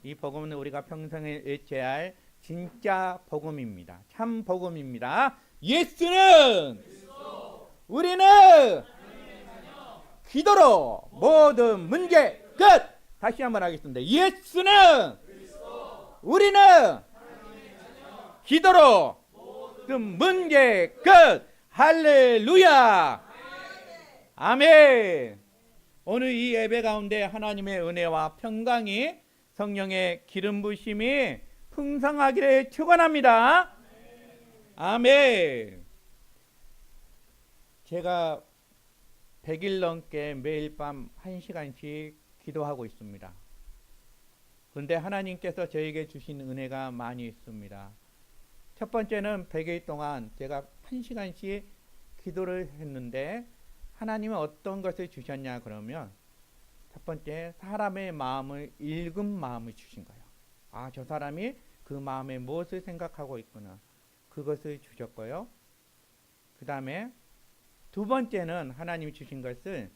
이 복음은 우리가 평생에 읽어야 할 진짜 복음입니다. 참 복음입니다. 예수는 우리는 기도로 모든 문제 끝. 다시 한번 하겠습니다. 예수는 우리는 기도로 모든 문제 끝. 할렐루야. 아멘. 오늘 이 예배 가운데 하나님의 은혜와 평강이, 성령의 기름 부심이 풍성하기를 축원합니다. 아멘. 제가 100일 넘게 매일 밤 1시간씩 기도하고 있습니다. 그런데 하나님께서 저에게 주신 은혜가 많이 있습니다. 첫 번째는 100일 동안 제가 1시간씩 기도를 했는데 하나님은 어떤 것을 주셨냐 그러면 첫 번째, 사람의 마음을 읽은 마음을 주신 거예요. 아, 저 사람이 그 마음에 무엇을 생각하고 있구나, 그것을 주셨고요. 그 다음에 두 번째는 하나님이 주신 것을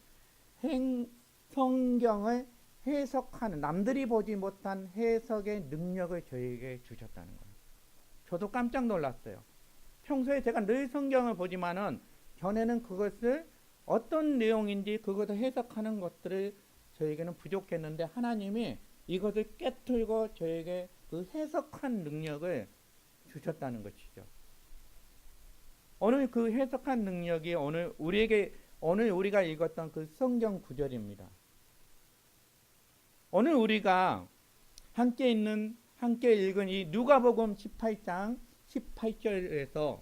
성경을 해석하는, 남들이 보지 못한 해석의 능력을 저에게 주셨다는 거예요. 저도 깜짝 놀랐어요. 평소에 제가 늘 성경을 보지만은 전에는 그것을 어떤 내용인지 그것을 해석하는 것들을 저에게는 부족했는데 하나님이 이것을 깨뜨리고 저에게 그 해석한 능력을 주셨다는 것이죠. 오늘 그 해석한 능력이 오늘 우리가 읽었던 그 성경 구절입니다. 오늘 우리가 함께 읽은 이 누가복음 18장 18절에서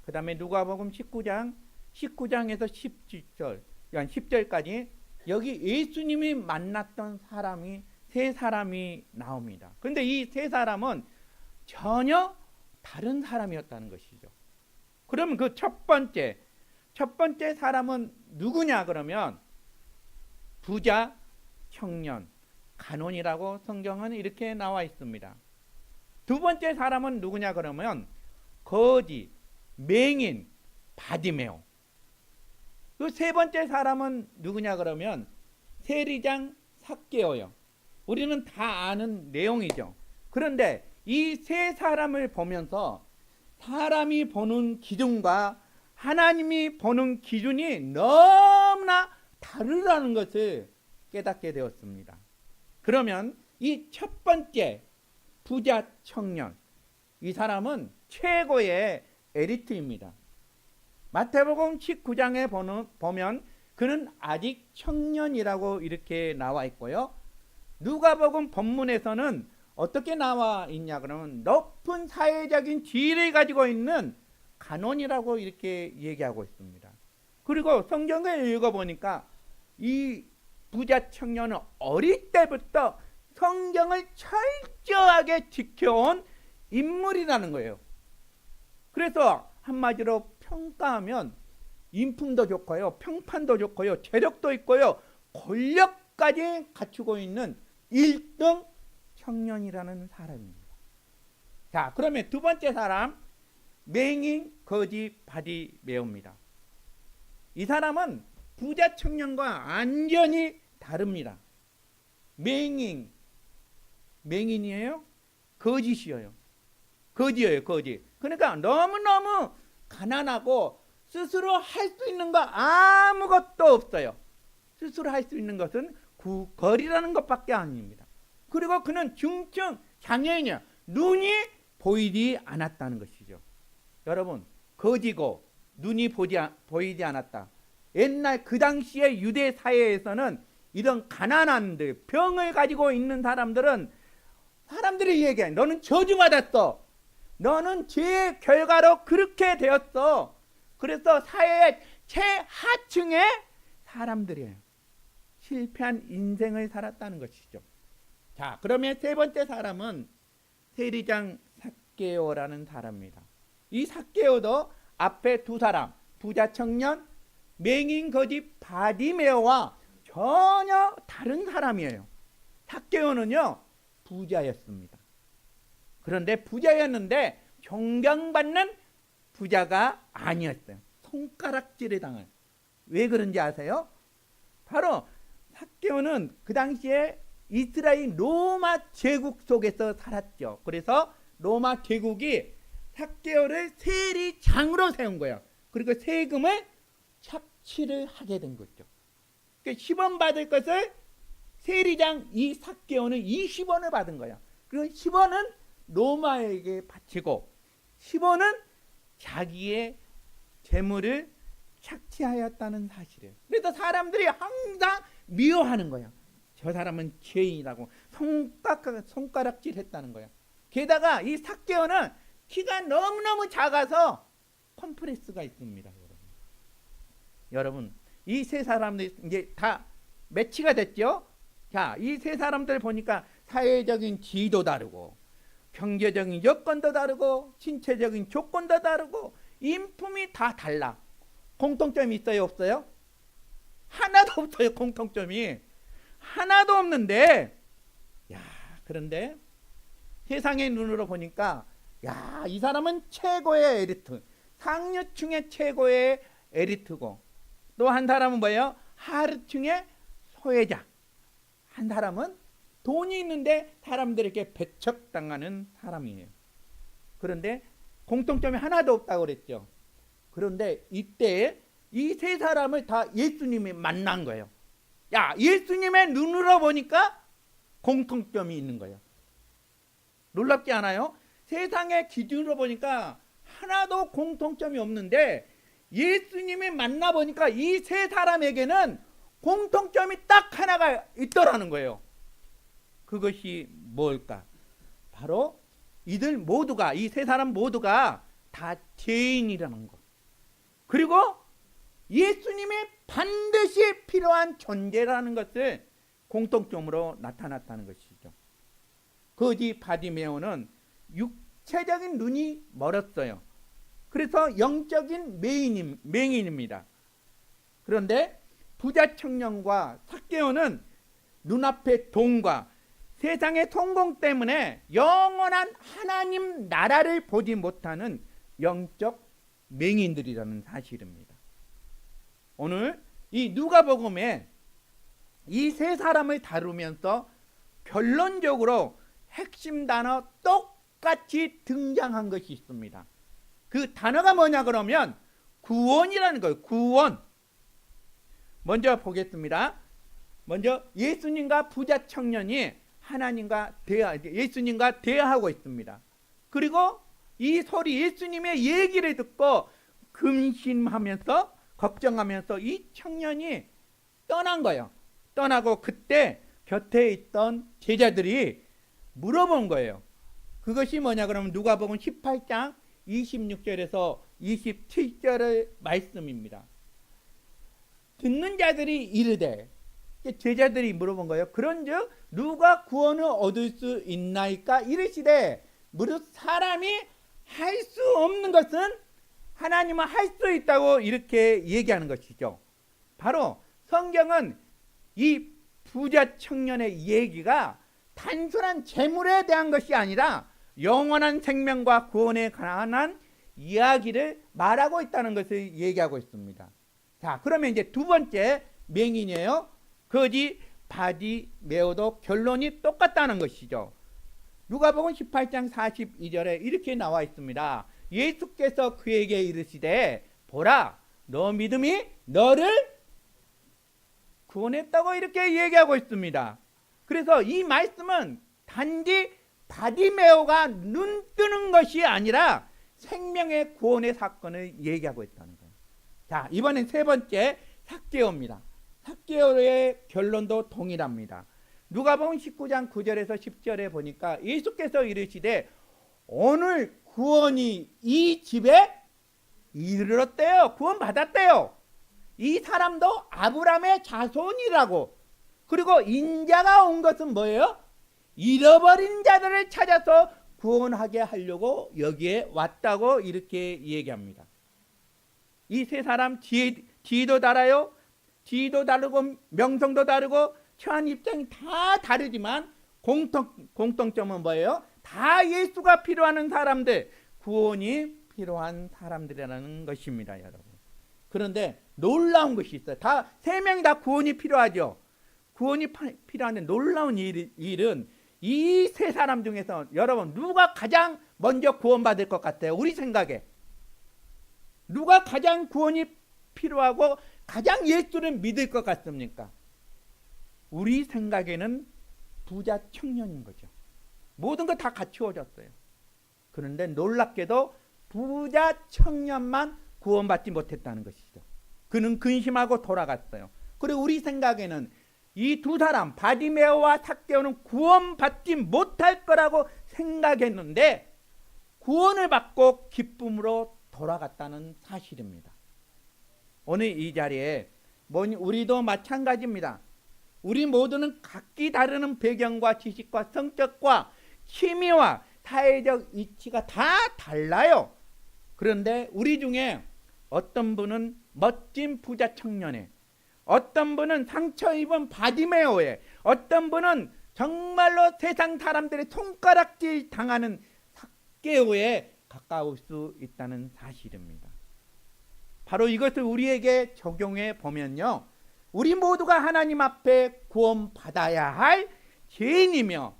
그 다음에 누가복음 19장에서 17절, 그러니까 10절까지 여기 예수님이 만났던 사람이 세 사람이 나옵니다. 그런데 이 세 사람은 전혀 다른 사람이었다는 것이죠. 그러면 그 첫 번째 사람은 누구냐 그러면 부자, 청년, 간혼이라고 성경은 이렇게 나와 있습니다. 두 번째 사람은 누구냐 그러면 거지, 맹인, 바디메오. 그 세 번째 사람은 누구냐 그러면 세리장, 삭개오요. 우리는 다 아는 내용이죠. 그런데 이 세 사람을 보면서 사람이 보는 기준과 하나님이 보는 기준이 너무나 다르다는 것을 깨닫게 되었습니다. 그러면 이 첫 번째 부자 청년, 이 사람은 최고의 에리트입니다. 마태복음 19장에 보면 그는 아직 청년이라고 이렇게 나와 있고요. 누가복음 본문에서는 어떻게 나와 있냐 그러면 높은 사회적인 지위를 가지고 있는 간원이라고 이렇게 얘기하고 있습니다. 그리고 성경을 읽어보니까 이 부자 청년은 어릴 때부터 성경을 철저하게 지켜온 인물이라는 거예요. 그래서 한마디로 평가하면 인품도 좋고요, 평판도 좋고요, 재력도 있고요, 권력까지 갖추고 있는 1등 청년이라는 사람입니다. 자, 그러면 두 번째 사람, 맹인, 거지, 바디메오입니다. 이 사람은 부자 청년과 완전히 다릅니다. 맹인이에요? 거짓이에요. 거지예요, 거지. 그러니까 너무너무 가난하고 스스로 할 수 있는 거 아무것도 없어요. 스스로 할 수 있는 것은 구걸이라는 것밖에 아닙니다. 그리고 그는 중증 장애인이야. 눈이 보이지 않았다는 것이죠. 여러분, 거지고 눈이 보이지 않았다. 옛날 그 당시에 유대 사회에서는 이런 가난한들, 병을 가지고 있는 사람들이 얘기해. 너는 저주받았어. 너는 죄의 결과로 그렇게 되었어. 그래서 사회의 최하층의 사람들이에요. 실패한 인생을 살았다는 것이죠. 자, 그러면 세 번째 사람은 세리장 삭개오라는 사람입니다. 이 삭개오도 앞에 두 사람, 부자 청년, 맹인 거지 바디메오와 전혀 다른 사람이에요. 삭개오는요, 부자였습니다. 그런데 부자였는데 존경받는 부자가 아니었어요. 손가락질을 당한. 왜 그런지 아세요? 바로 삭개오는 그 당시에 이스라엘 로마 제국 속에서 살았죠. 그래서 로마 제국이 삭개오를 세리장으로 세운 거예요. 그리고 세금을 착취를 하게 된 거죠. 그러니까 10원 받을 것을 세리장 이 삭개오는 20원을 받은 거야. 그리고 10원은 로마에게 바치고 10원은 자기의 재물을 착취하였다는 사실이에요. 그래서 사람들이 항상 미워하는 거야. 저 사람은 죄인이라고 손가락질 했다는 거야. 게다가 이 삭개오는 키가 너무너무 작아서 컴플렉스가 있습니다. 여러분, 이 세 사람들이 이제 다 매치가 됐죠. 자, 이 세 사람들 보니까 사회적인 지위도 다르고 경제적인 여건도 다르고 신체적인 조건도 다르고 인품이 다 달라. 공통점이 있어요, 없어요? 하나도 없어요. 공통점이 하나도 없는데, 야, 그런데 세상의 눈으로 보니까, 야, 이 사람은 최고의 에리트, 상류층의 최고의 에리트고, 또 한 사람은 뭐예요? 하류층의 소외자. 한 사람은 돈이 있는데 사람들에게 배척당하는 사람이에요. 그런데 공통점이 하나도 없다고 그랬죠. 그런데 이때 이 세 사람을 다 예수님이 만난 거예요. 야, 예수님의 눈으로 보니까 공통점이 있는 거예요. 놀랍지 않아요? 세상의 기준으로 보니까 하나도 공통점이 없는데 예수님이 만나보니까 이 세 사람에게는 공통점이 딱 하나가 있더라는 거예요. 그것이 뭘까? 바로 이들 모두가, 이 세 사람 모두가 다 죄인이라는 것. 그리고 예수님이 반드시 필요한 존재라는 것을 공통점으로 나타났다는 것이죠. 거지 바디메오는 육체적인 눈이 멀었어요. 그래서 영적인 맹인입니다. 그런데 부자 청년과 삭개오는 눈앞의 돈과 세상의 성공 때문에 영원한 하나님 나라를 보지 못하는 영적 맹인들이라는 사실입니다. 오늘 이 누가복음에 이 세 사람을 다루면서 결론적으로 핵심 단어 똑같이 등장한 것이 있습니다. 그 단어가 뭐냐 그러면 구원이라는 거예요. 구원. 먼저 보겠습니다. 먼저 예수님과 부자 청년이 예수님과 대화하고 있습니다. 그리고 이 소리 예수님의 얘기를 듣고 근심하면서 걱정하면서 이 청년이 떠난 거예요. 떠나고 그때 곁에 있던 제자들이 물어본 거예요. 그것이 뭐냐 그러면 누가복음 18장 26절에서 27절의 말씀입니다. 듣는 자들이 이르되, 제자들이 물어본 거예요. 그런즉 누가 구원을 얻을 수 있나이까 이르시되, 무릇 사람이 할 수 없는 것은 하나님은 할 수 있다고 이렇게 얘기하는 것이죠. 바로 성경은 이 부자 청년의 얘기가 단순한 재물에 대한 것이 아니라 영원한 생명과 구원에 관한 이야기를 말하고 있다는 것을 얘기하고 있습니다. 자, 그러면 이제 두 번째 맹인이에요. 거지 바디메오도 결론이 똑같다는 것이죠. 누가복음 18장 42절에 이렇게 나와 있습니다. 예수께서 그에게 이르시되, 보라, 너 믿음이 너를 구원했다고 이렇게 얘기하고 있습니다. 그래서 이 말씀은 단지 바디메오가 눈 뜨는 것이 아니라 생명의 구원의 사건을 얘기하고 있다는 거예요. 자, 이번엔 세 번째 삭개오입니다. 삭개오의 결론도 동일합니다. 누가복음 19장 9절에서 10절에 보니까 예수께서 이르시되, 오늘 구원이 이 집에 이르렀대요. 구원 받았대요. 이 사람도 아브라함의 자손이라고. 그리고 인자가 온 것은 뭐예요? 잃어버린 자들을 찾아서 구원하게 하려고 여기에 왔다고 이렇게 얘기합니다. 이 세 사람 지위도 달라요. 지위도 다르고 명성도 다르고 처한 입장이 다 다르지만 공통점은 뭐예요? 다 예수가 필요한 사람들, 구원이 필요한 사람들이라는 것입니다, 여러분. 그런데 놀라운 것이 있어요. 세 명이 다 구원이 필요하죠. 구원이 필요한데 놀라운 일은 이 세 사람 중에서 여러분 누가 가장 먼저 구원받을 것 같아요? 우리 생각에 누가 가장 구원이 필요하고 가장 예수를 믿을 것 같습니까? 우리 생각에는 부자 청년인 거죠. 모든 거 다 갖추어졌어요. 그런데 놀랍게도 부자 청년만 구원받지 못했다는 것이죠. 그는 근심하고 돌아갔어요. 그리고 우리 생각에는 이 두 사람 바디메오와 삭개오는 구원받지 못할 거라고 생각했는데 구원을 받고 기쁨으로 돌아갔다는 사실입니다. 오늘 이 자리에 우리도 마찬가지입니다. 우리 모두는 각기 다른 배경과 지식과 성격과 취미와 사회적 이치가 다 달라요. 그런데 우리 중에 어떤 분은 멋진 부자 청년에, 어떤 분은 상처 입은 바디메오에, 어떤 분은 정말로 세상 사람들의 손가락질 당하는 삭개오에 가까울 수 있다는 사실입니다. 바로 이것을 우리에게 적용해 보면요, 우리 모두가 하나님 앞에 구원받아야 할 죄인이며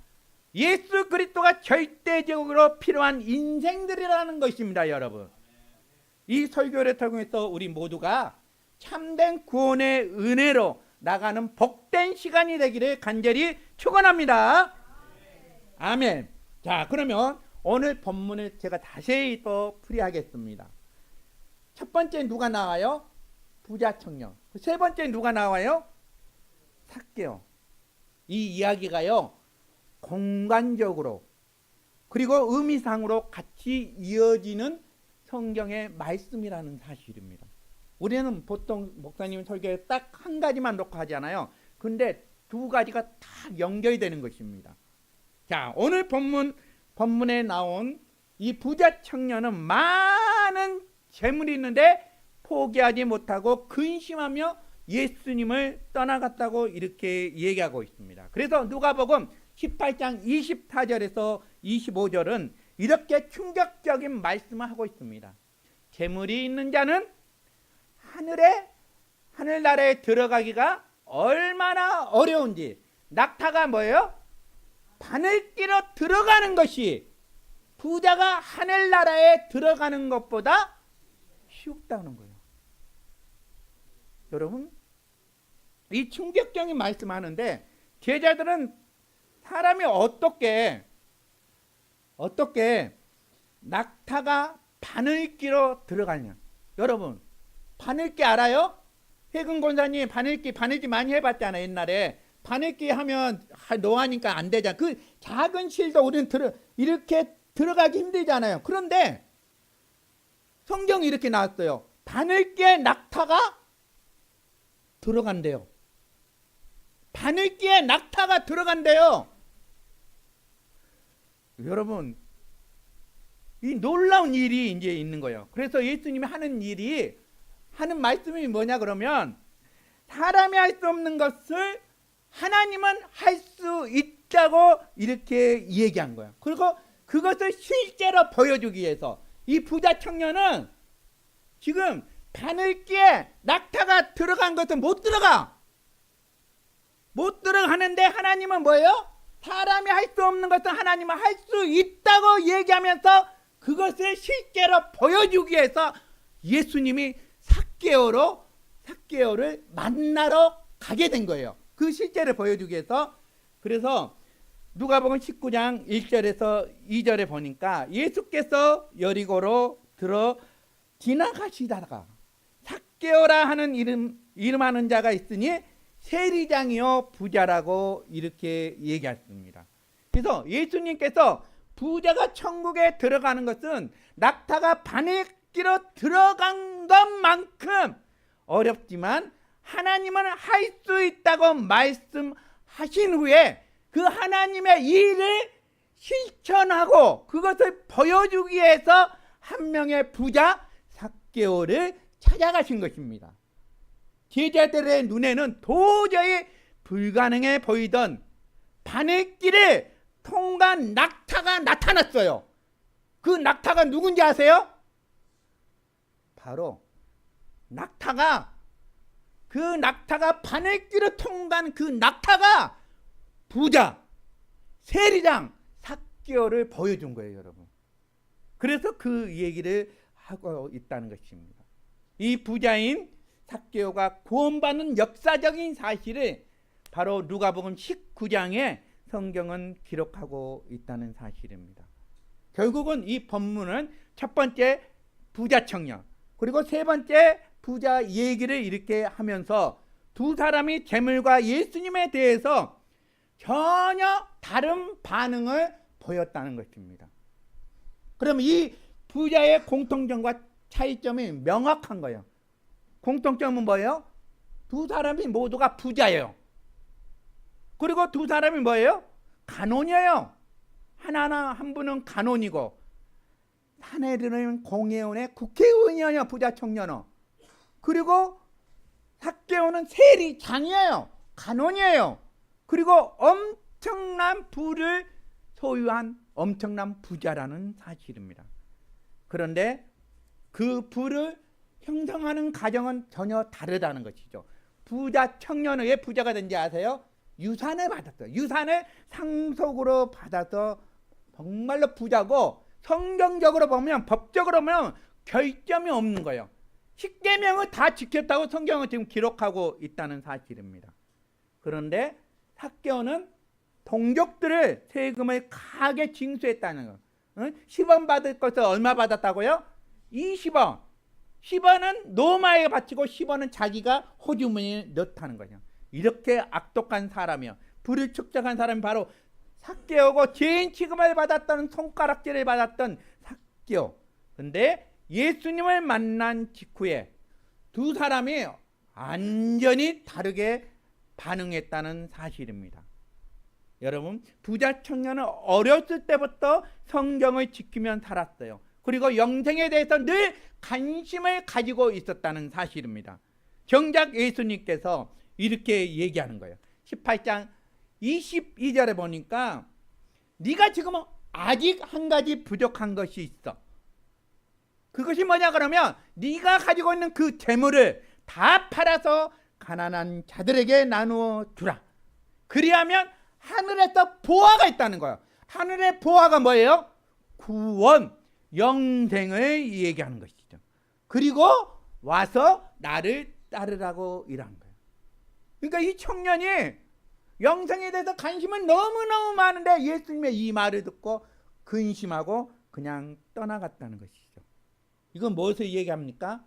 예수 그리스도가 절대적으로 필요한 인생들이라는 것입니다. 여러분, 이 설교를 통해서 우리 모두가 참된 구원의 은혜로 나가는 복된 시간이 되기를 간절히 축원합니다. 아멘. 자, 그러면 오늘 본문을 제가 자세히 또 풀이하겠습니다. 첫 번째 누가 나와요? 부자 청년. 세 번째 누가 나와요? 삭개오. 이 이야기가요, 공간적으로 그리고 의미상으로 같이 이어지는 성경의 말씀이라는 사실입니다. 우리는 보통 목사님 설교에 딱 한 가지만 놓고 하잖아요. 근데 두 가지가 다 연결이 되는 것입니다. 자, 오늘 본문에 나온 이 부자 청년은 많은 재물이 있는데 포기하지 못하고 근심하며 예수님을 떠나갔다고 이렇게 얘기하고 있습니다. 그래서 누가복음 18장 24절에서 25절은 이렇게 충격적인 말씀을 하고 있습니다. 재물이 있는 자는 하늘나라에 들어가기가 얼마나 어려운지, 낙타가 뭐예요? 바늘 끼러 들어가는 것이 부자가 하늘나라에 들어가는 것보다 쉽다는 거예요. 여러분, 이 충격적인 말씀하는데 제자들은 사람이 어떻게 낙타가 바늘끼로 들어가냐. 여러분, 바늘끼 알아요? 해근 권사님 바늘끼 많이 해봤잖아요. 옛날에 바늘끼 하면 노하니까 안 되잖아. 그 작은 실도 우리는 이렇게 들어가기 힘들잖아요. 그런데 성경이 이렇게 나왔어요. 바늘끼에 낙타가 들어간대요. 바늘끼에 낙타가 들어간대요. 여러분, 이 놀라운 일이 이제 있는 거예요. 그래서 예수님이 하는 말씀이 뭐냐 그러면, 사람이 할 수 없는 것을 하나님은 할 수 있다고 이렇게 얘기한 거예요. 그리고 그것을 실제로 보여주기 위해서 이 부자 청년은 지금 바늘끼에 낙타가 들어간 것은 못 들어가는데 하나님은 뭐예요? 사람이 할 수 없는 것은 하나님은 할 수 있다고 얘기하면서 그것을 실제로 보여주기 위해서 예수님이 삭개오를 만나러 가게 된 거예요. 그 실제를 보여주기 위해서. 그래서 누가복음 19장 1절에서 2절에 보니까 예수께서 여리고로 들어 지나가시다가 삭개오라 하는 이름하는 자가 있으니 세리장이요 부자라고 이렇게 얘기했습니다. 그래서 예수님께서 부자가 천국에 들어가는 것은 낙타가 바늘끼로 들어간 것만큼 어렵지만 하나님은 할 수 있다고 말씀하신 후에 그 하나님의 일을 실천하고 그것을 보여주기 위해서 한 명의 부자 삭개오를 찾아가신 것입니다. 제자들의 눈에는 도저히 불가능해 보이던 바늘길을 통과한 낙타가 나타났어요. 그 낙타가 누군지 아세요? 바로 낙타가 그 낙타가 바늘길을 통과한 그 낙타가 부자 세리장 삭개오를 보여준 거예요, 여러분. 그래서 그 얘기를 하고 있다는 것입니다. 이 부자인 삭개오가 구원받는 역사적인 사실을 바로 누가복음 19장에 성경은 기록하고 있다는 사실입니다. 결국은 이 본문은 첫 번째 부자 청년, 그리고 세 번째 부자 얘기를 이렇게 하면서 두 사람이 재물과 예수님에 대해서 전혀 다른 반응을 보였다는 것입니다. 그럼 이 부자의 공통점과 차이점이 명확한 거예요. 공통점은 뭐예요? 두 사람이 모두가 부자예요. 그리고 두 사람이 뭐예요? 간원이에요. 하나하나 한 분은 간원이고 사내들은 공회원의 국회의원이에요. 부자 청년은. 그리고 삭개오는 세리장이에요. 간원이에요. 그리고 엄청난 부를 소유한 엄청난 부자라는 사실입니다. 그런데 그 부를 형성하는 과정은 전혀 다르다는 것이죠. 부자 청년은 왜 부자가 된지 아세요? 유산을 받았어요. 유산을 상속으로 받아서 정말로 부자고, 성경적으로 보면, 법적으로 보면 결점이 없는 거예요. 십계명을 다 지켰다고 성경은 지금 기록하고 있다는 사실입니다. 그런데 삭개오는 동족들을 세금을 가게 징수했다는 거. 10원 받을 것을 얼마 받았다고요? 20원. 10원은 노마에 바치고 10원은 자기가 호주머니에 넣다는 거죠. 이렇게 악독한 사람이요, 불을 축적한 사람이 바로 삭개오고, 죄인 취급을 받았던, 손가락질을 받았던 삭개오. 근데 예수님을 만난 직후에 두 사람이 완전히 다르게 반응했다는 사실입니다. 여러분, 부자 청년은 어렸을 때부터 성경을 지키며 살았어요. 그리고 영생에 대해서 늘 관심을 가지고 있었다는 사실입니다. 정작 예수님께서 이렇게 얘기하는 거예요. 18장 22절에 보니까 네가 지금 아직 한 가지 부족한 것이 있어. 그것이 뭐냐 그러면 네가 가지고 있는 그 재물을 다 팔아서 가난한 자들에게 나누어 주라. 그리하면 하늘에서 보화가 있다는 거예요. 하늘의 보화가 뭐예요? 구원, 영생을 얘기하는 것이죠. 그리고 와서 나를 따르라고 일한 거예요. 그러니까 이 청년이 영생에 대해서 관심은 너무너무 많은데 예수님의 이 말을 듣고 근심하고 그냥 떠나갔다는 것이죠. 이건 무엇을 얘기합니까?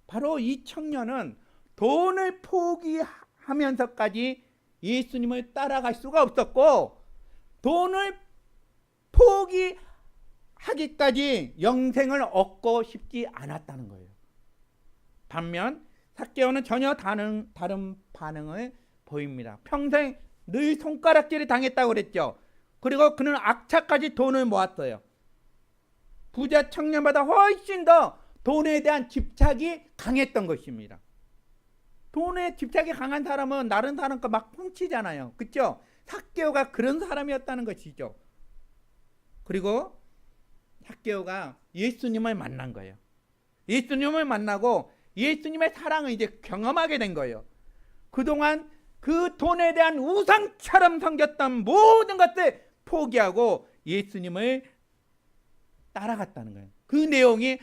바로 이 청년은 돈을 포기하면서까지 예수님을 따라갈 수가 없었고, 돈을 포기하기까지 영생을 얻고 싶지 않았다는 거예요. 반면 삭개오는 전혀 다른 반응을 보입니다. 평생 늘 손가락질을 당했다고 그랬죠. 그리고 그는 악착까지 돈을 모았어요. 부자 청년보다 훨씬 더 돈에 대한 집착이 강했던 것입니다. 돈에 집착이 강한 사람은 다른 사람 거 막 훔치잖아요. 그렇죠? 삭개오가 그런 사람이었다는 것이죠. 그리고 삭개오가 예수님을 만난 거예요. 예수님을 만나고 예수님의 사랑을 이제 경험하게 된 거예요. 그동안 그 돈에 대한 우상처럼 생겼던 모든 것들 포기하고 예수님을 따라갔다는 거예요. 그 내용이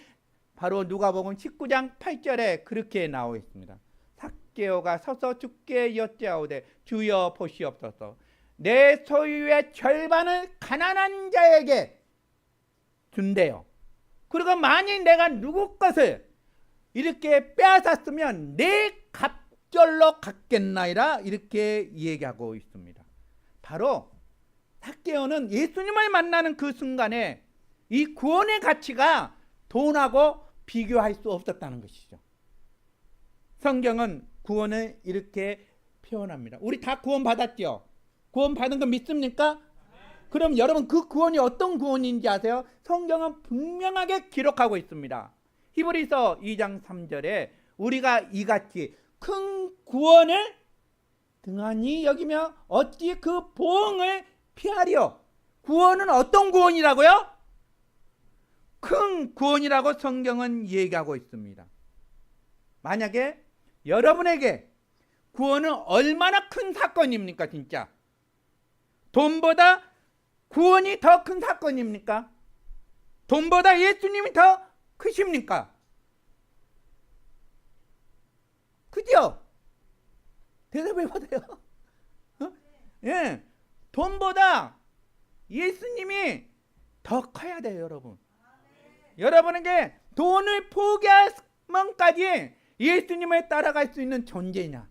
바로 누가복음 19장 8절에 그렇게 나와 있습니다. 삭개오가 서서 주께 여짜오되 주여 보시옵소서, 내 소유의 절반을 가난한 자에게 준대요. 그리고 만일 내가 누구 것을 이렇게 빼앗았으면 내 갑절로 갚겠나이다, 이렇게 얘기하고 있습니다. 바로 삭개오는 예수님을 만나는 그 순간에 이 구원의 가치가 돈하고 비교할 수 없었다는 것이죠. 성경은 구원을 이렇게 표현합니다. 우리 다 구원 받았죠? 구원 받은 거 믿습니까? 그럼 여러분 그 구원이 어떤 구원인지 아세요? 성경은 분명하게 기록하고 있습니다. 히브리서 2장 3절에 우리가 이같이 큰 구원을 등한히 여기며 어찌 그 보응을 피하리요. 구원은 어떤 구원이라고요? 큰 구원이라고 성경은 얘기하고 있습니다. 만약에 여러분에게 구원은 얼마나 큰 사건입니까? 진짜 돈보다 구원이 더 큰 사건입니까? 돈보다 예수님이 더 크십니까? 그죠? 대답해 보세요. 어? 예, 돈보다 예수님이 더 커야 돼요, 여러분. 여러분에게 돈을 포기하면까지 예수님을 따라갈 수 있는 존재냐?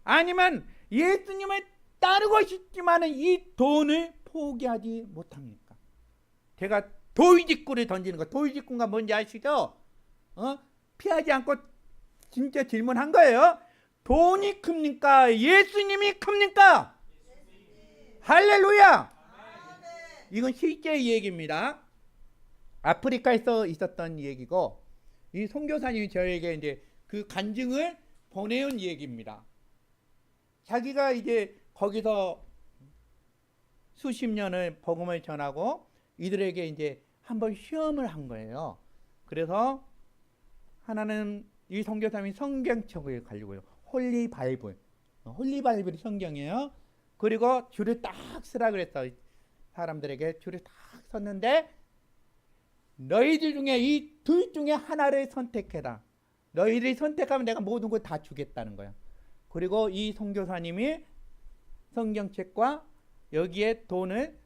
아니면 예수님을 따르고 싶지만은 이 돈을 포기하지 못합니까? 제가 도의직구를 던지는 거, 도의직구가 뭔지 아시죠? 피하지 않고 진짜 질문한 거예요. 돈이 큽니까? 예수님이 큽니까? 할렐루야! 이건 실제 얘기입니다. 아프리카에서 있었던 얘기고, 이 선교사님이 저에게 이제 그 간증을 보내온 얘기입니다. 자기가 이제 거기서 수십 년을 복음을 전하고 이들에게 이제 한번 시험을 한 거예요. 그래서 하나는 이 선교사님이 성경책을 가지고요. 홀리 바이블. 홀리 바이블이 성경이에요. 그리고 줄을 딱 쓰라 그랬어. 사람들에게 줄을 딱 섰는데 너희들 중에 이 둘 중에 하나를 선택해라. 너희들이 선택하면 내가 모든 걸 다 주겠다는 거야. 그리고 이 선교사님이 성경책과 여기에 돈을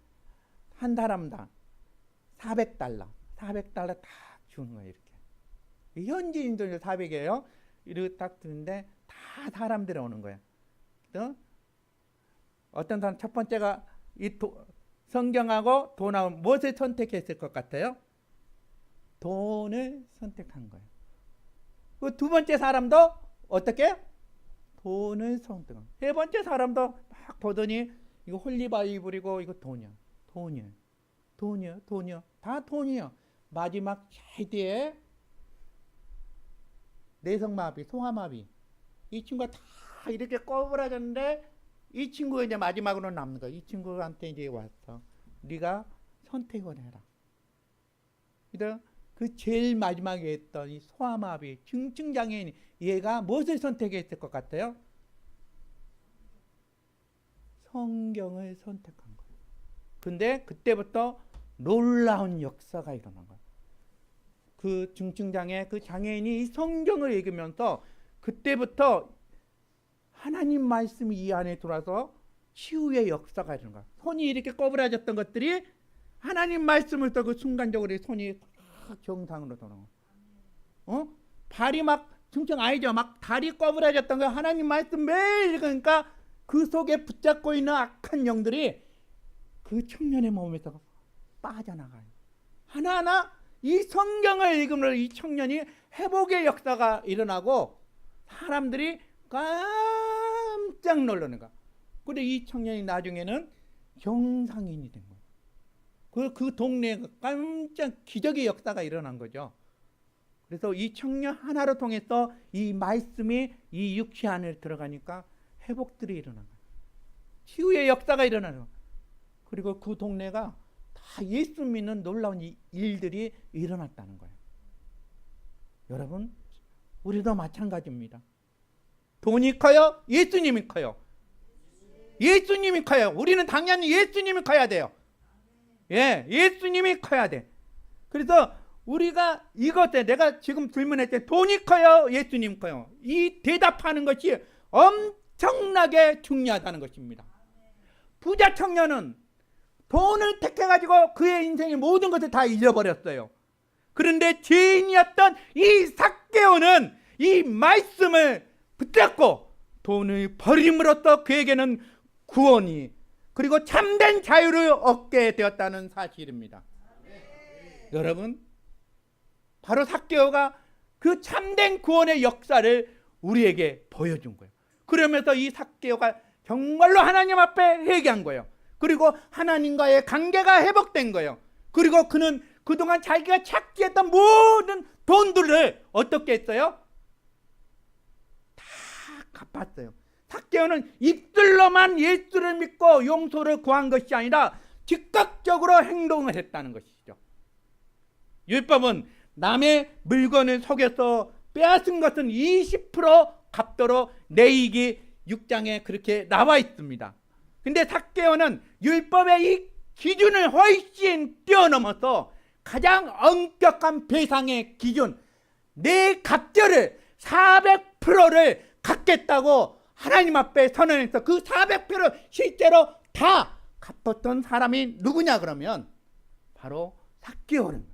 한 사람당 $400 딱 주는 거예요. 이렇게. 현지인들 400이에요. 이렇게 딱 드는데 다 사람들이 오는 거야. 어떤 사람 첫 번째가 이 성경하고 돈하고 무엇을 선택했을 것 같아요? 돈을 선택한 거예요. 그 두 번째 사람도 어떻게? 돈을 선택한 거예요. 세 번째 사람도 막 보더니 이거 홀리바이블이고 이거 돈이야. 다 돈이야. 마지막 제일 뒤에 내성마비, 소아마비. 이 친구가 다 이렇게 꼬부라졌는데 이 친구가 이제 마지막으로 남는 거야. 이 친구한테 이제 왔어. 네가 선택을 해라. 그래서 그 제일 마지막에 했던 이 소아마비, 중증장애인, 얘가 무엇을 선택했을 것 같아요? 성경을 선택한 거예요. 근데 그때부터 놀라운 역사가 일어난 거예요. 그 중증장애, 그 장애인이 이 성경을 읽으면서 그때부터 하나님 말씀이 이 안에 들어와서 치유의 역사가 일어난 거예요. 손이 이렇게 꼬부라졌던 것들이 하나님 말씀을 듣고 순간적으로 손이 정상으로 돌아오고, 발이 막 중증 아니죠. 막 다리 꼬부라졌던 거 하나님 말씀 매일 읽으니까 그 속에 붙잡고 있는 악한 영들이 그 청년의 몸에서 빠져나가요. 하나하나 이 성경을 읽으므로 이 청년이 회복의 역사가 일어나고 사람들이 깜짝 놀라는 거야. 그런데 이 청년이 나중에는 정상인이 된 거예요. 그 동네에 깜짝 기적의 역사가 일어난 거죠. 그래서 이 청년 하나로 통해서 이 말씀이 이 육체 안에 들어가니까 회복들이 일어난 거예요. 치유의 역사가 일어나는 거예요. 그리고 그 동네가 다 예수 믿는 놀라운 일들이 일어났다는 거예요. 여러분, 우리도 마찬가지입니다. 돈이 커요? 예수님이 커요. 예수님이 커요. 우리는 당연히 예수님이 커야 돼요. 예, 예수님이 커야 돼. 그래서 우리가 이것에 내가 지금 질문했을 때 돈이 커요? 예수님 커요? 이 대답하는 것이 엄청나게 중요하다는 것입니다. 부자 청년은 돈을 택해가지고 그의 인생의 모든 것을 다 잃어버렸어요. 그런데 죄인이었던 이 삭개오는 이 말씀을 붙잡고 돈을 버림으로써 그에게는 구원이 그리고 참된 자유를 얻게 되었다는 사실입니다. 여러분, 바로 삭개오가 그 참된 구원의 역사를 우리에게 보여준 거예요. 그러면서 이 삭개오가 정말로 하나님 앞에 회개한 거예요. 그리고 하나님과의 관계가 회복된 거예요. 그리고 그는 그동안 자기가 착취했던 모든 돈들을 어떻게 했어요? 다 갚았어요. 삭개오는 입술로만 예수를 믿고 용서를 구한 것이 아니라 즉각적으로 행동을 했다는 것이죠. 율법은 남의 물건을 속여서 빼앗은 것은 20% 갚도록 내 이익이 6장에 그렇게 나와 있습니다. 근데 삭개오는 율법의 이 기준을 훨씬 뛰어넘어서 가장 엄격한 배상의 기준, 내 갑절을 400%를 갚겠다고 하나님 앞에 선언해서 그 400%를 실제로 다 갚았던 사람이 누구냐 그러면 바로 삭개오는.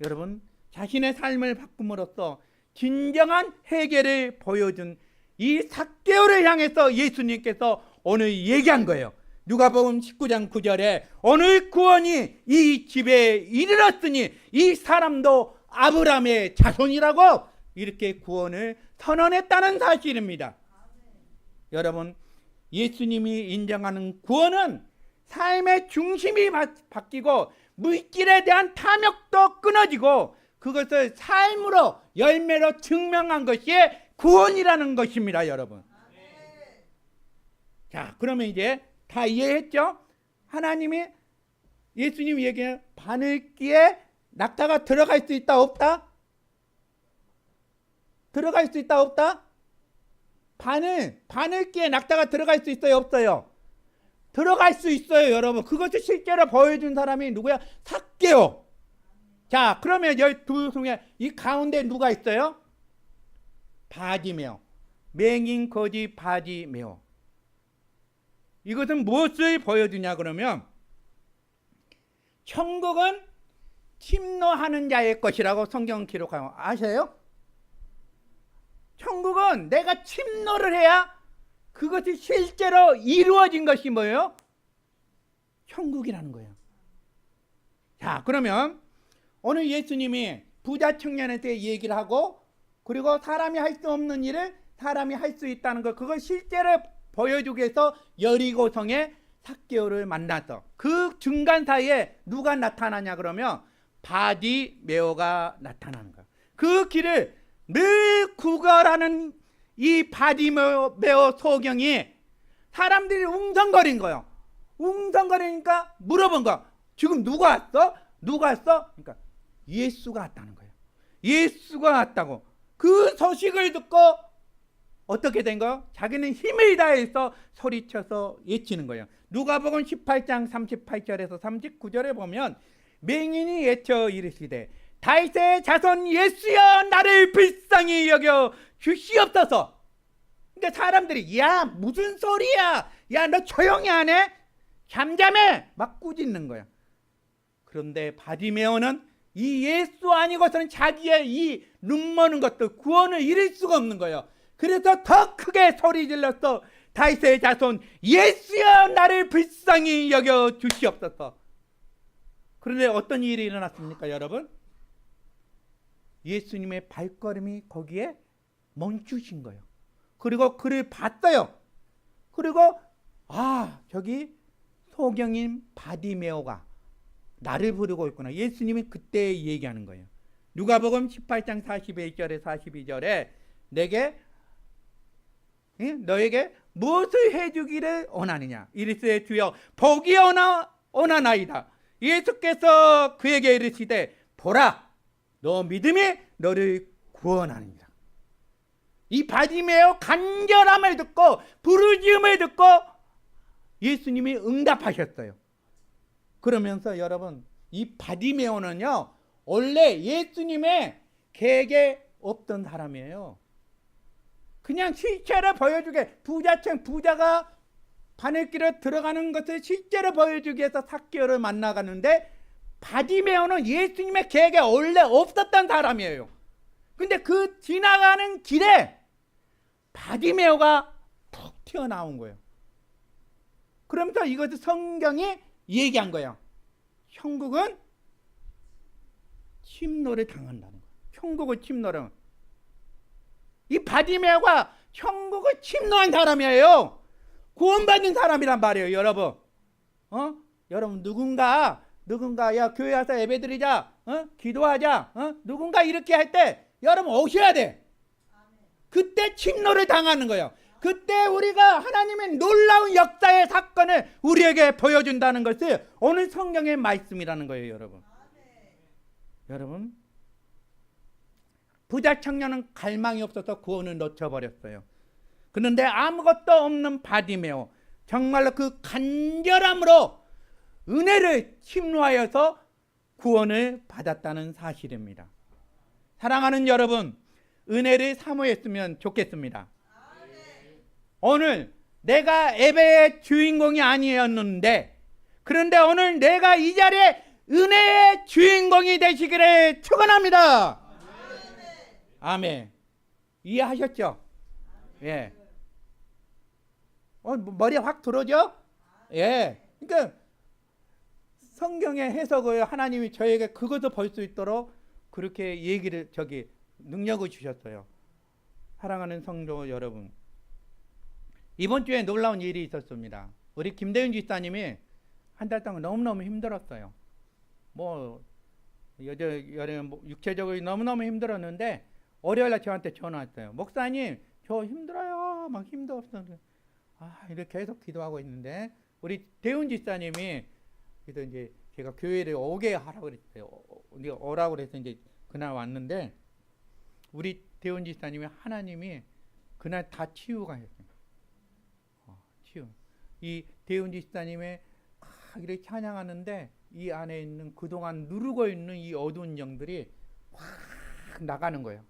여러분, 자신의 삶을 바꿈으로써 진정한 해결을 보여준 이 삭개오를 향해서 예수님께서 오늘 얘기한 거예요. 누가복음 19장 9절에 오늘 구원이 이 집에 이르렀으니 이 사람도 아브라함의 자손이라고 이렇게 구원을 선언했다는 사실입니다. 여러분, 예수님이 인정하는 구원은 삶의 중심이 바뀌고 물질에 대한 탐욕도 끊어지고 그것을 삶으로 열매로 증명한 것이 구원이라는 것입니다, 여러분. 자, 그러면 이제 다 이해했죠? 하나님이 예수님이 얘기해 바늘기에 낙타가 들어갈 수 있다 없다? 들어갈 수 있다 없다? 바늘기에 낙타가 들어갈 수 있어요 없어요? 들어갈 수 있어요, 여러분. 그것을 실제로 보여준 사람이 누구야? 삭개오. 자, 그러면 12 중에 이 가운데 누가 있어요? 바디메오. 맹인 거지 바디메오. 이것은 무엇을 보여주냐 그러면 천국은 침노하는 자의 것이라고 성경 기록하고 아세요? 천국은 내가 침노를 해야 그것이 실제로 이루어진 것이 뭐예요? 천국이라는 거예요. 자, 그러면 오늘 예수님이 부자 청년에 대해 얘기를 하고 그리고 사람이 할 수 없는 일을 사람이 할 수 있다는 것, 그걸 실제로 보여주기 위해서 여리고성에 삭개오를 만나서 그 중간 사이에 누가 나타나냐 그러면 바디메오가 나타나는 거예요. 그 길을 늘 구걸하는 이 바디메오 소경이 사람들이 웅성거린 거예요. 웅성거리니까 물어본 거야. 지금 누가 왔어? 누가 왔어? 그러니까 예수가 왔다는 거예요. 예수가 왔다고. 그 소식을 듣고 어떻게 된 거예요? 자기는 힘을 다해서 소리쳐서 외치는 거예요. 누가복음 18장 38절에서 39절에 보면 맹인이 외쳐 이르시되 다윗의 자손 예수여 나를 불쌍히 여겨 주시옵소서. 그러니까 사람들이 야 무슨 소리야, 야 너 조용히 안 해? 잠잠해 막 꾸짖는 거야. 그런데 바디메오는 이 예수 아니고서는 자기의 이 눈머는 것도 구원을 이룰 수가 없는 거예요. 그래서 더 크게 소리 질렀어. 다윗의 자손 예수여 나를 불쌍히 여겨 주시옵소서. 그런데 어떤 일이 일어났습니까, 여러분? 예수님의 발걸음이 거기에 멈추신 거예요. 그리고 그를 봤어요. 그리고 저기 소경인 바디메오가 나를 부르고 있구나. 예수님이 그때 얘기하는 거예요. 누가복음 18장 41절에 42절에 내게 너에게 무엇을 해주기를 원하느냐 이르시되 주여 복이 원하나이다. 예수께서 그에게 이르시되 보라 너 믿음이 너를 구원하느니라. 이 바디메오 간절함을 듣고 부르짖음을 듣고 예수님이 응답하셨어요. 그러면서 여러분 이 바디메오는요 원래 예수님의 계획에 없던 사람이에요. 그냥 실체를 보여주게 부자가 바늘길에 들어가는 것을 실제로 보여주기 위해서 삭개오를 만나가는데 바디메오는 예수님의 계획에 원래 없었던 사람이에요. 근데 그 지나가는 길에 바디메오가 툭 튀어나온 거예요. 그러면서 이것을 성경이 얘기한 거예요. 천국은 침노를 당한다는 거예요. 천국을 침노를. 이 바디메오가 천국을 침노한 사람이에요. 구원받는 사람이란 말이에요, 여러분. 여러분 누군가 야 교회 와서 예배드리자, 기도하자, 누군가 이렇게 할 때 여러분 오셔야 돼. 그때 침노를 당하는 거예요. 그때 우리가 하나님의 놀라운 역사의 사건을 우리에게 보여준다는 것이 오늘 성경의 말씀이라는 거예요, 여러분. 여러분 부자 청년은 갈망이 없어서 구원을 놓쳐버렸어요. 그런데 아무것도 없는 바디메오, 정말로 그 간절함으로 은혜를 침노하여서 구원을 받았다는 사실입니다. 사랑하는 여러분, 은혜를 사모했으면 좋겠습니다. 오늘 내가 예배의 주인공이 아니었는데, 그런데 오늘 내가 이 자리에 은혜의 주인공이 되시기를 축원합니다. 아멘. 이해하셨죠? 예. 머리 확 들어오죠? 예. 그러니까 성경의 해석을 하나님이 저에게 그것도 볼 수 있도록 그렇게 얘기를 능력을 주셨어요. 사랑하는 성도 여러분, 이번 주에 놀라운 일이 있었습니다. 우리 김대윤 집사님이 한 달 동안 너무너무 힘들었어요. 육체적으로 너무너무 힘들었는데 월요일날 저한테 전화 왔어요. 목사님, 저 힘들어요. 막 힘도 없어서. 이렇게 계속 기도하고 있는데 우리 대훈 집사님이 그래서 이제 제가 교회를 오게 하라고 그랬어요. 오라고 그래서 이제 그날 왔는데 우리 대훈 집사님이 하나님이 그날 다 치유가 했어요. 치유. 이 대훈 집사님의 이렇게 찬양하는데 이 안에 있는 그동안 누르고 있는 이 어두운 영들이 확 나가는 거예요.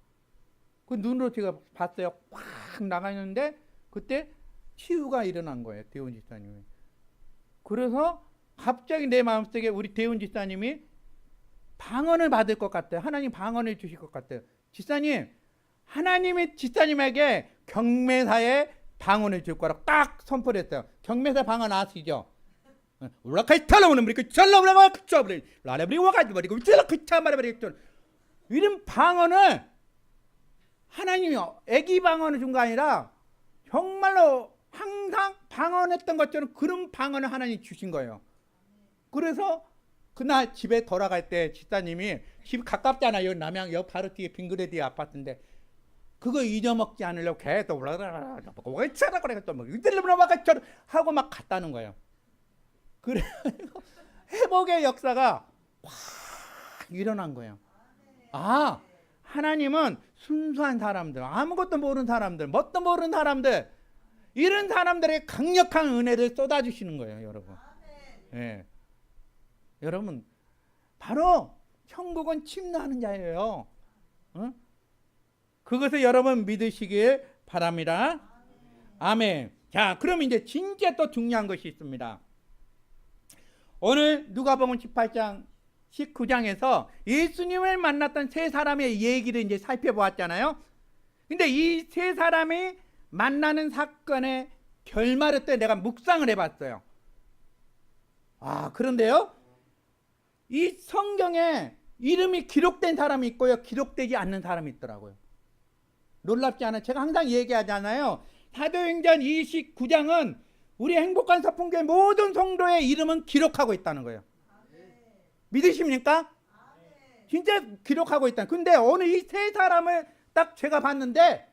그 눈으로 제가 봤어요. 확 나가는데 그때 치유가 일어난 거예요. 대훈 집사님이. 그래서 갑자기 내 마음속에 우리 대훈 집사님이 방언을 받을 것 같아요. 하나님 방언을 주실 것 같아요. 집사님, 하나님이 집사님에게 경매사에 방언을 줄 거라고 딱 선포를 했어요. 경매사 방언 아시죠? 올라가이 탈라오는 우리 그 잘라오라고 그쳐버리 라레브리 와가지고 버리고 찔러 그쳐 말아버리겠죠. 이런 방언을 하나님이 애기 방언을 준 거 아니라 정말로 항상 방언했던 것처럼 그런 방언을 하나님 주신 거예요. 그래서 그날 집에 돌아갈 때 집사님이 집 가깝잖아요. 남양 여 바로 뒤에 빙그레 뒤에 아파트인데 그거 잊어먹지 않으려고 계속 왜 차라 그래 또 뭐 이들로 와가지고 하고 막 갔다는 거예요. 그래 회복의 역사가 확 일어난 거예요. 하나님은 순수한 사람들, 아무것도 모르는 사람들, 뭣도 모르는 사람들, 이런 사람들의 강력한 은혜를 쏟아주시는 거예요, 여러분. 예. 여러분, 바로 천국은 침노하는 자예요. 그것을 여러분 믿으시길 바랍니다. 아멘. 자, 그럼 이제 진짜 또 중요한 것이 있습니다. 오늘 누가복음 18장 19장에서 예수님을 만났던 세 사람의 얘기를 이제 살펴보았잖아요. 근데 이 세 사람이 만나는 사건의 결말을 때 내가 묵상을 해봤어요. 그런데요, 이 성경에 이름이 기록된 사람이 있고요, 기록되지 않는 사람이 있더라고요. 놀랍지 않아요? 제가 항상 얘기하잖아요. 사도행전 29장은 우리 행복한 서풍교회 모든 성도의 이름은 기록하고 있다는 거예요. 믿으십니까? 진짜 기록하고 있다. 근데 오늘 이 세 사람을 딱 제가 봤는데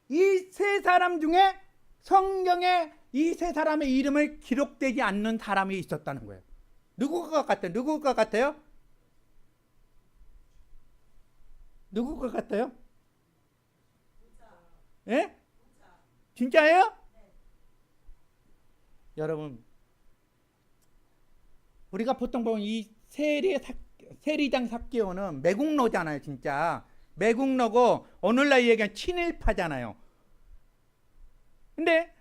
이 세 사람 중에 성경에 이 세 사람의 이름을 기록되지 않는 사람이 있었다는 거예요. 누구 것 같아요? 누구 것 같아요? 누구 것 같아요? 예? 진짜예요? 여러분, 우리가 보통 보면 이 세리장 삭개오는 매국노잖아요. 진짜 매국노고 오늘날 얘기하면 친일파잖아요. 근데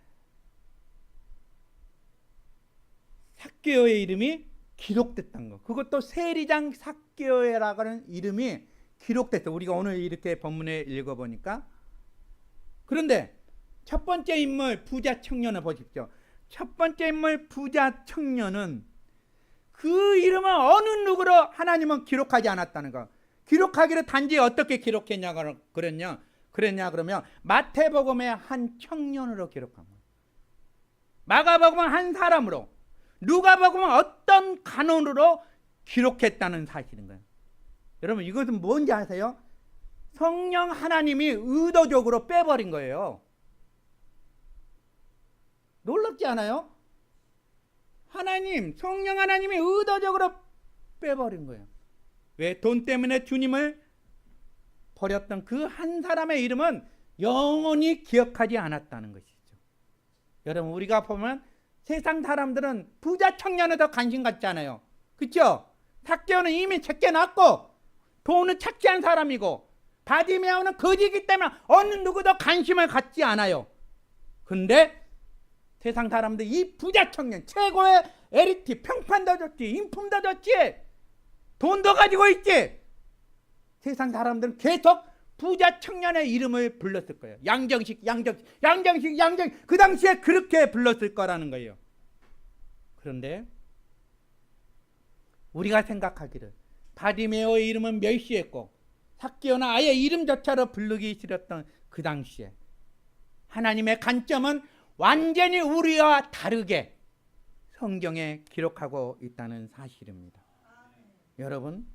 삭개오의 이름이 기록됐던 거, 그것도 세리장 삭개오라고 하는 이름이 기록됐어. 우리가 오늘 이렇게 본문에 읽어보니까. 그런데 첫 번째 인물 부자 청년을 보십시오. 첫 번째 인물 부자 청년은 그 이름은 어느 누구로 하나님은 기록하지 않았다는 거. 기록하기를 단지 어떻게 기록했냐고 그랬냐 그러면 마태복음의 한 청년으로 기록한 거예요. 마가복음은 한 사람으로, 누가복음은 어떤 간원으로 기록했다는 사실인 거예요. 여러분, 이것은 뭔지 아세요? 성령 하나님이 의도적으로 빼버린 거예요. 놀랍지 않아요? 성령 하나님이 의도적으로 빼버린 거예요. 왜? 돈 때문에 주님을 버렸던 그 한 사람의 이름은 영원히 기억하지 않았다는 것이죠. 여러분, 우리가 보면 세상 사람들은 부자 청년에 더 관심 갖지 않아요. 그렇죠? 삭개오는 이미 제껴놨고 돈은 착취한 사람이고 바디메오는 거지이기 때문에 어느 누구도 관심을 갖지 않아요. 근데 세상 사람들 이 부자 청년, 최고의 엘리트, 평판도 좋지, 인품도 좋지, 돈도 가지고 있지. 세상 사람들은 계속 부자 청년의 이름을 불렀을 거예요. 양정식. 그 당시에 그렇게 불렀을 거라는 거예요. 그런데 우리가 생각하기를 바디메오의 이름은 멸시했고 삭개오는 아예 이름조차도 부르기 싫었던 그 당시에 하나님의 관점은 완전히 우리와 다르게 성경에 기록하고 있다는 사실입니다. 여러분,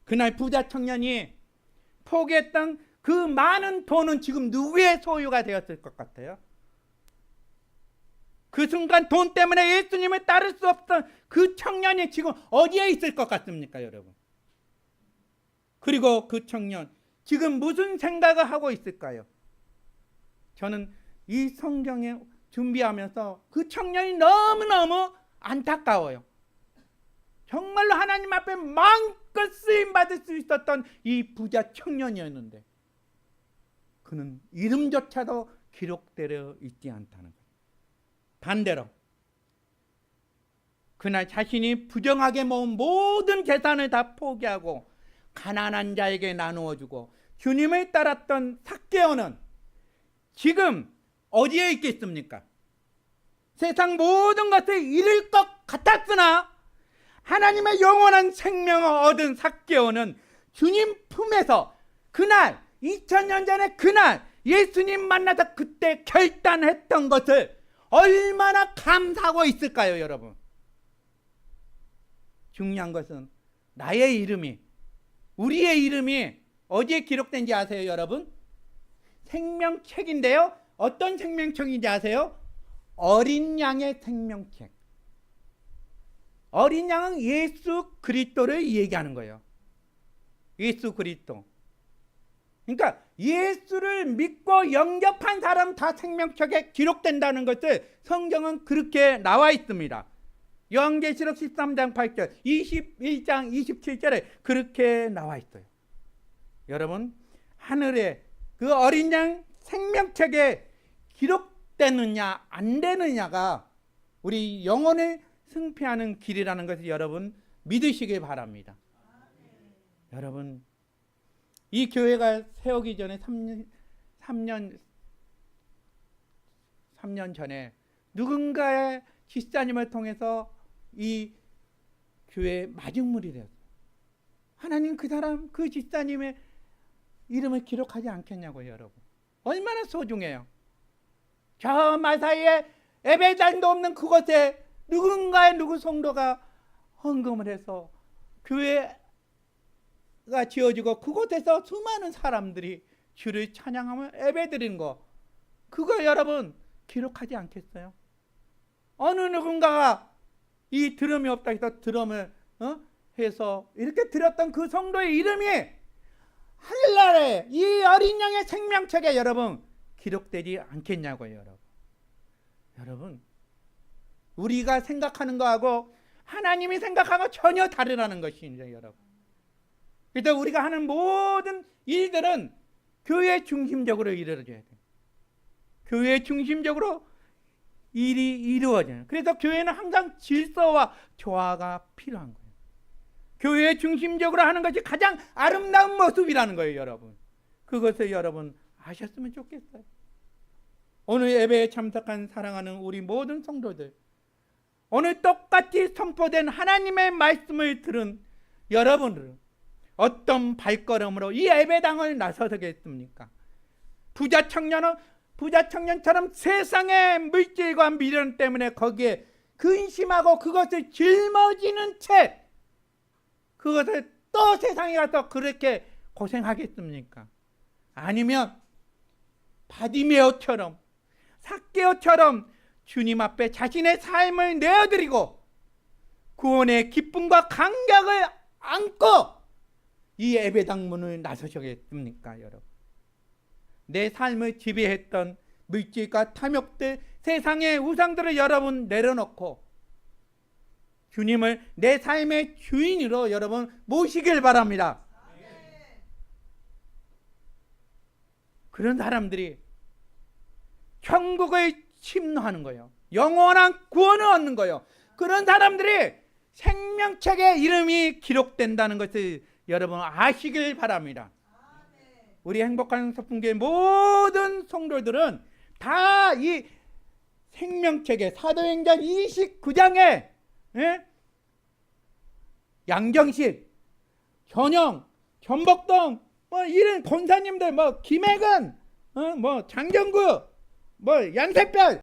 그날 부자 청년이 포기했던 그 많은 돈은 지금 누구의 소유가 되었을 것 같아요? 그 순간 돈 때문에 예수님을 따를 수 없던 그 청년이 지금 어디에 있을 것 같습니까, 여러분? 그리고 그 청년 지금 무슨 생각을 하고 있을까요? 저는 이 성경에 준비하면서 그 청년이 너무너무 안타까워요. 정말로 하나님 앞에 마음껏 쓰임받을 수 있었던 이 부자 청년이었는데 그는 이름조차도 기록되어 있지 않다는 거예요. 반대로 그날 자신이 부정하게 모은 모든 재산을 다 포기하고 가난한 자에게 나누어 주고 주님을 따랐던 삭개오는 지금 어디에 있겠습니까? 세상 모든 것을 잃을 것 같았으나 하나님의 영원한 생명을 얻은 삭개오는 주님 품에서 그날 2000년 전에 그날 예수님 만나서 그때 결단했던 것을 얼마나 감사하고 있을까요, 여러분? 중요한 것은 나의 이름이, 우리의 이름이 어디에 기록된지 아세요, 여러분? 생명책인데요. 어떤 생명책인지 아세요? 어린 양의 생명책. 어린 양은 예수 그리스도를 얘기하는 거예요. 예수 그리스도. 그러니까 예수를 믿고 영접한 사람 다 생명책에 기록된다는 것을 성경은 그렇게 나와 있습니다. 요한계시록 13장 8절, 21장 27절에 그렇게 나와 있어요. 여러분, 하늘에 그 어린 양 생명책에 기록되느냐 안 되느냐가 우리 영혼을 승패하는 길이라는 것을 여러분 믿으시길 바랍니다. 여러분, 이 교회가 세우기 전에 3년 전에 누군가의 집사님을 통해서 이 교회의 마중물이 되었어요. 하나님 그 사람, 그 집사님의 이름을 기록하지 않겠냐고요, 여러분. 얼마나 소중해요. 저 마사이에 예배당도 없는 그곳에 누군가의 누구 성도가 헌금을 해서 교회가 지어지고 그곳에서 수많은 사람들이 주를 찬양하며 예배드리는 거, 그거 여러분 기록하지 않겠어요? 어느 누군가가 이 드럼이 없다 해서 드럼을 해서 이렇게 드렸던 그 성도의 이름이 하늘나라에 이 어린 양의 생명책에 여러분 기록되지 않겠냐고요, 여러분. 여러분, 우리가 생각하는 거하고 하나님이 생각하고 전혀 다르다는 것이죠, 여러분. 그래서 우리가 하는 모든 일들은 교회 중심적으로 이루어져야 돼요. 교회 중심적으로 일이 이루어져요. 그래서 교회는 항상 질서와 조화가 필요한 거예요. 교회 중심적으로 하는 것이 가장 아름다운 모습이라는 거예요, 여러분. 그것을 여러분 아셨으면 좋겠어요. 오늘 예배에 참석한 사랑하는 우리 모든 성도들, 오늘 똑같이 선포된 하나님의 말씀을 들은 여러분들은 어떤 발걸음으로 이 예배당을 나서겠습니까? 부자 청년처럼 세상의 물질과 미련 때문에 거기에 근심하고 그것을 짊어지는 채 그것을 또 세상에 가서 그렇게 고생하겠습니까? 아니면 바디메오처럼 삭개오처럼 주님 앞에 자신의 삶을 내어드리고 구원의 기쁨과 감격을 안고 이 예배당 문을 나서시겠습니까, 여러분? 내 삶을 지배했던 물질과 탐욕들, 세상의 우상들을 여러분 내려놓고 주님을 내 삶의 주인으로 여러분 모시길 바랍니다. 그런 사람들이 천국을 침노하는 거예요. 영원한 구원을 얻는 거예요. 그런 사람들이 생명책에 이름이 기록된다는 것을 여러분 아시길 바랍니다. 우리 행복한 서풍교회 모든 성도들은 다 이 생명책에 사도행전 29장에 양정식, 현영, 전복동 이런 권사님들 김혜근, 장정구, 양세별